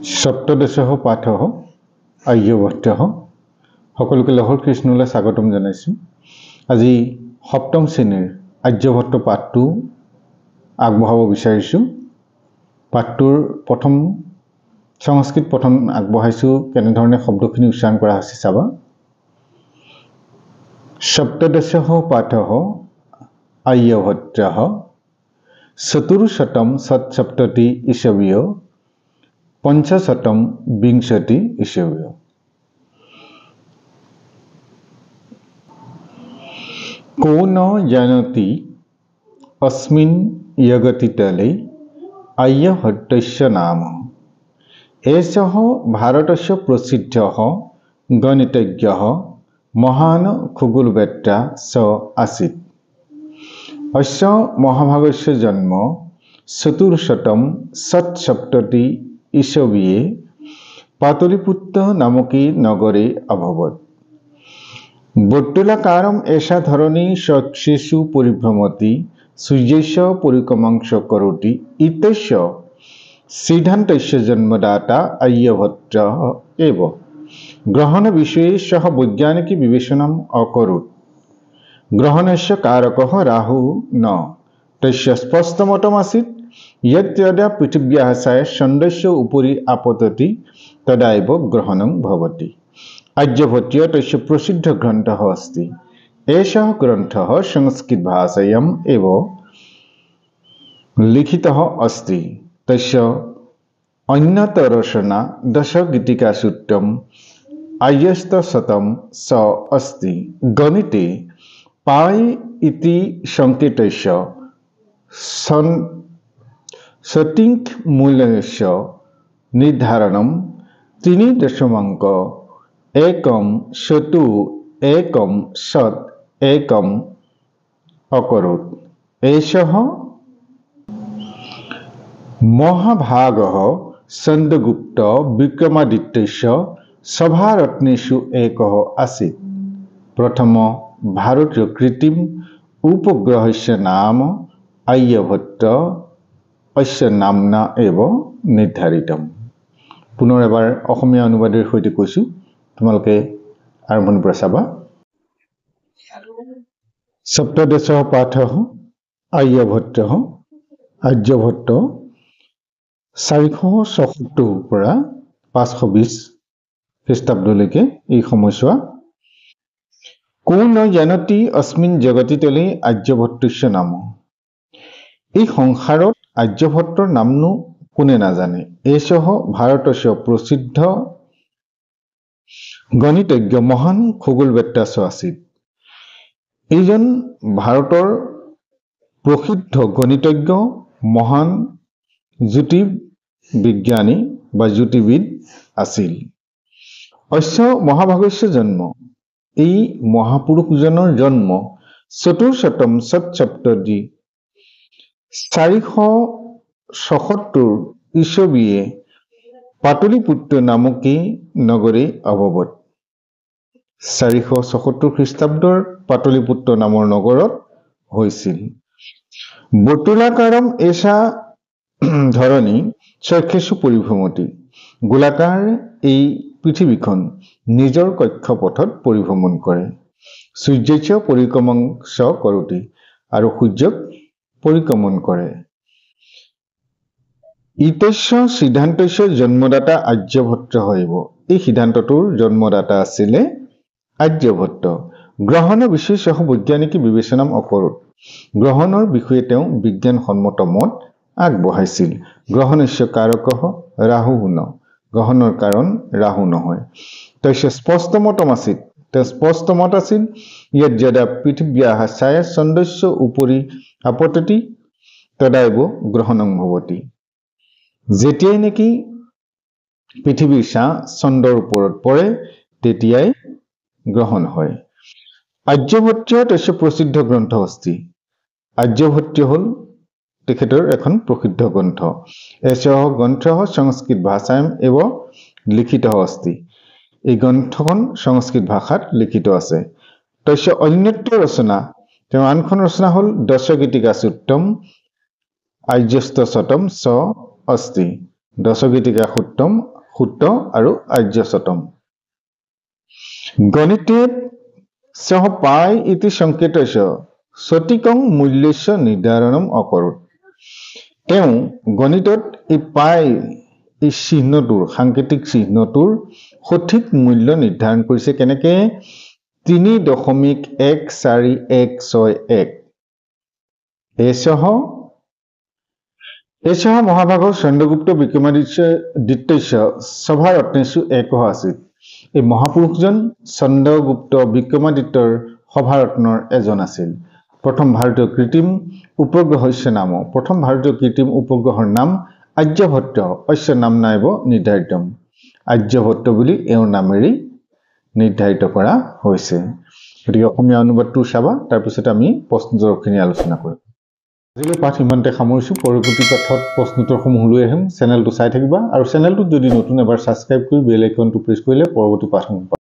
सप्तदशः पाठः आर्यभट्टः সকলোকে লহৰ কৃষ্ণলৈ স্বাগতম জনাইছো। আজি সপ্তম শ্ৰেণীৰ আৰ্যভট্ট পাঠটো আগবঢ়াব বিচাৰিছো। পাঠটোৰ প্ৰথম সংস্কৃত প্ৰথম আগবঢ়াইছো, কেনেধৰণে শব্দখিনি উচ্চাৰণ কৰা হৈছে চাবা। সপ্তদশः পাঠः আৰ্যভট্টः চতুৰ্শতম ষটসপ্ততি ईसवीय पंचशतम विंशति ईसवीय। को न जानति अस्मिन् जगतितले आर्यभट्टस्य नाम। एषः भारतस्य प्रसिद्धः गणितज्ञः महान् खगोलवेत्ता स आसीत्। अस्य महाभागस्य जन्म चतुर्शतम षट्सप्तति ईसवीये पाटलिपुत्र नामके नगरे अभवत्। वर्तुलाकारम् एषा धरणी सक्सेषु परिभ्रमति सूर्यस्य परिक्रमां च करोति इत्यस्य सिद्धान्तस्य जन्मदाता आर्यभट्टः एव। ग्रहणविषये सः वैज्ञानिकी विवेचनम् अकरोत्। ग्रहणस्य कारकः राहुः न। तस्य स्पष्टमतमासीत् यत् यदा पृथिव्याः छाया चन्द्रस्य उपरि आपतति तदा एव ग्रहणं भवति। आर्यभट्टः तस्य प्रसिद्धग्रन्थः अस्ति। एषः ग्रन्थः संस्कृतभाषायाम् एव लिखितः अस्ति। तस्य अन्यतररचना दशगीतिकासूत्रम् आर्यस्तशतं स अस्ति। गणिते पाइ इति सङ्केतस्य सटीक मूल्यस्य निर्धारणं 3.14171 अकरोत्। एषः महाभागः चन्द्रगुप्त विक्रमादित्यस्य सभारत्नेषु एकः आसीत्। प्रथम भारतीय कृत्रिम उपग्रहस्य नाम आर्यभट्ट अस्य नाम्ना एव निर्धारितम्। पुनः एबार অসমীয়া অনুবাদের সৈতে কৈছো, তোমালোকে আৰম্ভণিৰ পৰা চাবা। সপ্তদশः পাঠः আৰ্যভট্টः। আৰ্যভট্ট 476 পৰা 520 খ্ৰীষ্টাব্দলৈকে এই সময়ছোৱা। को न जानति अस्मिन् जगतितले आर्यभट्टस्य नाम। এই সংসাৰত আৰ্যভট্টৰ নামনো কোনে নাজানে। এষः ভাৰতस्य প্ৰসিদ্ধ গণিতজ্ঞ মহান খগোলবেত্তা চ আছিল। এইজন ভাৰতৰ প্ৰসিদ্ধ গণিতজ্ঞ মহান জ্যোতিৰ্বিজ্ঞানী বা জ্যোতিৰ্বিদ আছিল। অস্য মহাভাগস্য জন্ম। এই মহাপুৰুষজনৰ জন্ম চতুৰ্শতম ষটসপ্ততি 476 ईसवीये पाटलिपुत्र नामके नगरे अभवत्। 476 খ্ৰীষ্টাব্দৰ পাটলিপুত্ৰ নামৰ নগৰত হৈছিল। বৰ্তুলাকাৰম এষা ধৰণী চক্ষেষু পৰিভ্ৰমতি। গোলাকাৰ এই পৃথিৱীখন নিজৰ কক্ষপথত পৰিভ্ৰমণ কৰে। সূৰ্যস্য পৰিক্ৰমাং চ কৰোতি, আৰু সূৰ্যক পৰিক্ৰমণ কৰে। ইত্যস্য সিদ্ধান্তস্য জন্মদাতা আৰ্যভট্ট হইব। এই সিদ্ধান্তটোৰ জন্মদাতা আছিলে আৰ্যভট্ট। গ্ৰহণ বিষয়ে সহ বৈজ্ঞানিক বিবেচনা অকৰোত। গ্ৰহণৰ বিষয়ে তেওঁ বিজ্ঞানসন্মত মত আগবঢ়াইছিল। গ্ৰহণস্য কাৰকঃ ৰাহু ন। গ্ৰহণৰ কাৰণ ৰাহু নহয়। তস্য স্পষ্টমতম আছিল। তেওঁ স্পষ্টমত আছিল ইয়াত যদা পৃথিব্যাः ছায়া চন্দ্ৰস্য উপৰি আপততি তদা এব গ্ৰহণং ভৱতি। যেতিয়াই নেকি পৃথিৱীৰ ছাঁ চন্দ্ৰৰ ওপৰত পৰে তেতিয়াই গ্ৰহণ হয়। আৰ্যভট্ট তস্য প্ৰসিদ্ধ গ্ৰন্থ অস্তি। আৰ্যভট্ট হ'ল তেখেতৰ এখন প্ৰসিদ্ধ গ্ৰন্থ। এষः গ্ৰন্থः সংস্কৃত ভাষায়াম এব লিখিতः অস্তি। এই গ্ৰন্থখন সংস্কৃত ভাষাত লিখিত আছে। তস্য অন্যত্ৰ ৰচনা, তেওঁৰ আনখন ৰচনা হ'ল দশগীতিকাসূত্ৰম আৰ্যস্তশতম চ अस्ति। दशगीतिका सूत्र আৰ্যভট্টম সূত্ৰ আৰ আৰ্যশতম গণিতে সহ পাই ইতি সংকেতস্য সঠিকং মূল্যস্য নিৰ্ধাৰণম অকৰোত গণিতত এই পাই এই চিহ্নটোৰ সাংকেতিক চিহ্নটোৰ সঠিক মূল্য নিৰ্ধাৰণ কৰিছে কেনেকে 3.14161 এসহ মহাভাগৰ চন্দ্ৰগুপ্ত বিক্ৰমাদিত্য সভাৰত্নেষু একঃ আছিল এই মহাপুৰুষজন চন্দ্ৰগুপ্ত বিক্ৰমাদিত্যৰ সভাৰত্নৰ এজন আছিল প্ৰথম ভাৰতীয় কৃত্ৰিম উপগ্ৰহস্য নাম প্ৰথম ভাৰতীয় কৃত্ৰিম উপগ্ৰহৰ নাম আৰ্যভট্ট অস্য নাম নাইব নিৰ্ধাৰিতম আৰ্যভট্ট বুলি এওঁৰ নামেৰে নিৰ্ধাৰিত কৰা হৈছে গতিকে অসমীয়া অনুবাদটো চাবা তাৰ পিছত আমি প্ৰশ্নোত্তৰখিনি আলোচনা কৰিম আজিলৈ পাঠ ইমানতে সামৰিছো পৰৱৰ্তী পাঠত প্ৰশ্নোত্তৰসমূহ লৈ আহিম চেনেলটো চাই থাকিবা আৰু চেনেলটোত যদি নতুন এবাৰ সাবস্ক্ৰাইব কৰি বেল আইকনটো প্ৰেছ কৰিলে পৰৱৰ্তী পাঠসমূহ